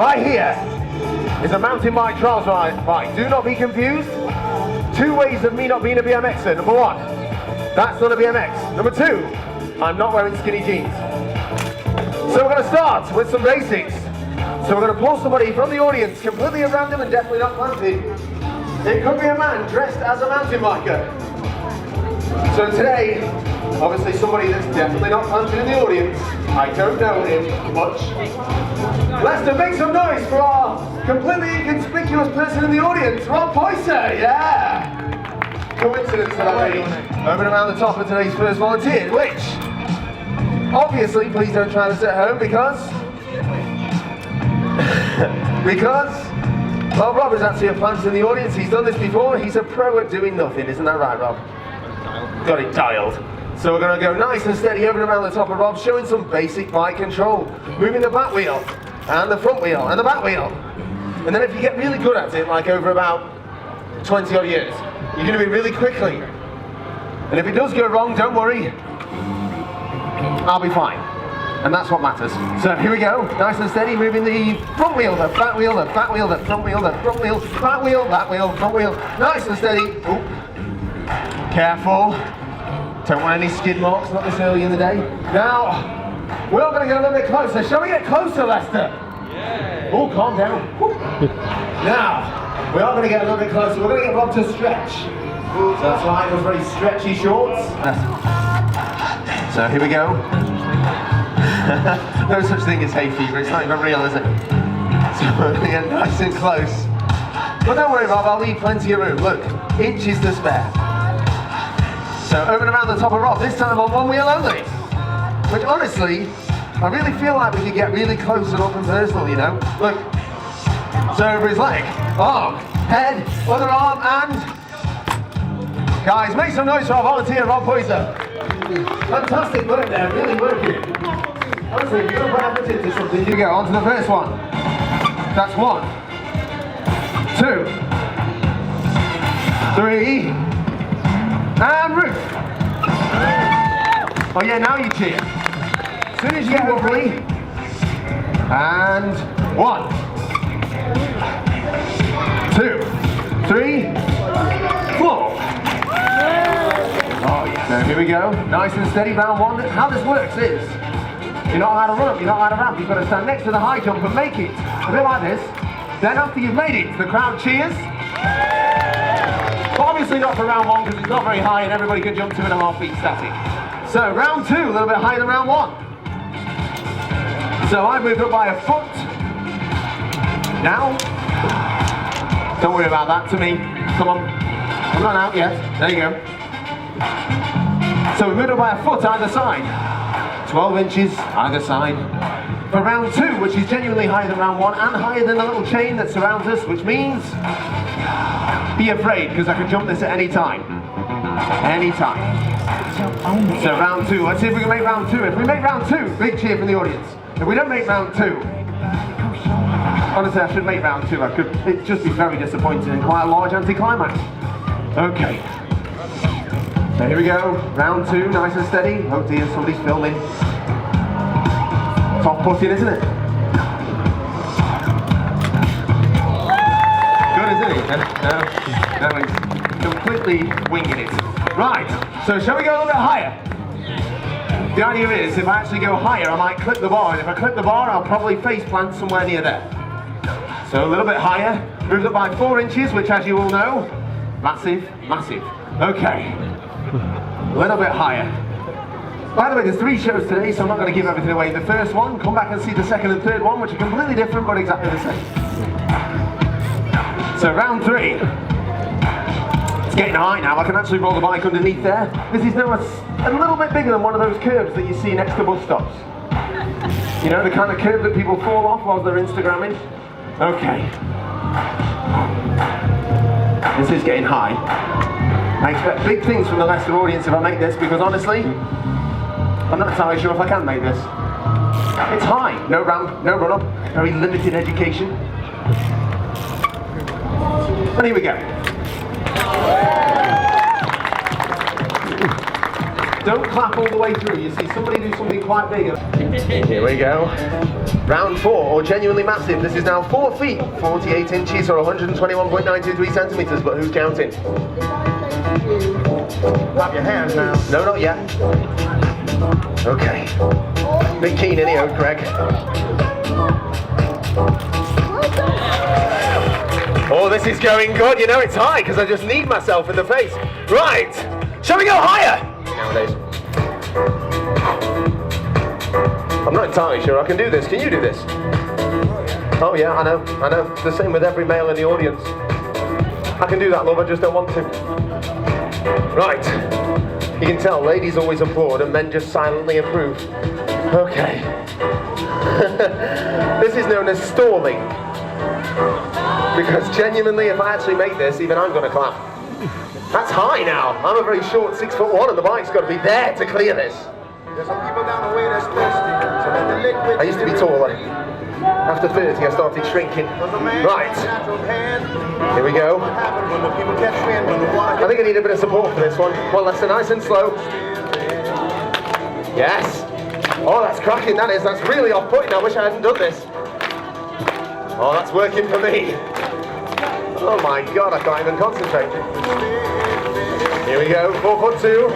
Right here is a mountain bike trials bike. Do not be confused. Two ways of me not being a BMXer. Number one, that's not a BMX. Number two, I'm not wearing skinny jeans. So we're going to start with some basics. So we're going to pull somebody from the audience, completely at random and definitely not planted. It could be a man dressed as a mountain biker. So today, obviously somebody that's definitely not planted in the audience. I don't know him much. Leicester, make some noise for our completely inconspicuous person in the audience, Rob Poyser, yeah! Coincidence that I made over and around the top of today's first volunteer, which, obviously, please don't try this at home because, well, Rob is actually a plant in the audience. He's done this before. He's a pro at doing nothing, isn't that right, Rob? Got it dialed. So we're going to go nice and steady over and around the top of Rob, showing some basic bike control. Moving the back wheel, and the front wheel, and the back wheel. And then if you get really good at it, like over about 20 odd years, you're going to be really quickly. And if it does go wrong, don't worry. I'll be fine. And that's what matters. So here we go, nice and steady, moving the front wheel, the back wheel, the back wheel, the front wheel, the front wheel, back wheel, front wheel, nice and steady. Ooh. Careful. Don't want any skid marks, not this early in the day. Now, we're going to get a little bit closer. Shall we get closer, Leicester? Yeah. Oh, calm down. Now, we are going to get a little bit closer. We're going to get Rob to stretch. So that's why those very stretchy shorts. So here we go. No such thing as hay fever, it's not even real, is it? So we're going to get nice and close. But don't worry, Rob, I'll leave plenty of room. Look, inches to spare. So over and around the top of Rob, this time on one wheel only. Which honestly, I really feel like we could get really close and up and personal, you know? Look. So over his leg, arm, head, other arm, and... Guys, make some noise for our volunteer, Rob Poyser. Fantastic work there, really working. Honestly, if you're going to put effort into something, you go on to the first one. That's 1, 2, 3, and roof. Oh yeah, now you cheer. As soon as you get over 3, and 1, 2, 3, 4. Oh yeah. So here we go, nice and steady, round 1. How this works is, you're not allowed to run up, you're not allowed to ramp, you've got to stand next to the high jump and make it. A bit like this. Then after you've made it, the crowd cheers. But obviously not for round 1 because it's not very high and everybody can jump 2.5 feet static. So round 2, a little bit higher than round 1. So I moved up by a foot. Now, don't worry about that to me. Come on. I'm not out yet. There you go. So we moved up by a foot either side. 12 inches either side. For round 2, which is genuinely higher than round 1 and higher than the little chain that surrounds us, which means be afraid because I can jump this at any time. Any time. So round 2, let's see if we can make round 2. If we make round 2, big cheer from the audience. If we don't make round 2, honestly I should make round 2. It'd just be very disappointing and quite a large anticlimax. Okay. So here we go, round 2, nice and steady. Oh dear, somebody's filming. Top putting, isn't it? Good, isn't it? No, he's completely winging it. Right, so shall we go a little bit higher? The idea is, if I actually go higher, I might clip the bar, and if I clip the bar, I'll probably face plant somewhere near there. So a little bit higher, moved up by 4 inches, which as you all know, massive, massive. Okay. A little bit higher. By the way, there's 3 shows today, so I'm not going to give everything away. The first one, come back and see the second and third one, which are completely different, but exactly the same. So round 3. It's getting high now, I can actually roll the bike underneath there. This is now a little bit bigger than one of those curbs that you see next to bus stops. You know, the kind of curb that people fall off while they're Instagramming? Okay. This is getting high. I expect big things from the Leicester audience if I make this, because honestly, I'm not entirely sure if I can make this. It's high, no ramp, no run up, very limited education. And here we go. Don't clap all the way through. You see somebody do something quite big. Here we go. Round 4, or genuinely massive. This is now 4 feet, 48 inches, or 121.923 centimeters, but who's counting? Clap your hands now. No, not yet. Okay. Bit keen anyhow, Greg. Oh, this is going good. You know it's high because I just need myself in the face. Right. Shall we go higher? Nowadays. I'm not entirely sure I can do this. Can you do this? Oh yeah, I know. The same with every male in the audience. I can do that, love, I just don't want to. Right. You can tell, ladies always applaud and men just silently approve. Okay. This is known as stalling. Because genuinely, if I actually make this, even I'm going to clap. That's high now. I'm a very short 6'1" and the bike's got to be there to clear this. There's some people down the way that's thirsty. So let the liquid I used to be taller. After 30, I started shrinking. Right. Here we go. I think I need a bit of support for this one. Well, that's nice and slow. Yes. Oh, that's cracking, that is. That's really off-putting. I wish I hadn't done this. Oh, that's working for me. Oh my God, I can't even concentrate. Here we go, 4'2".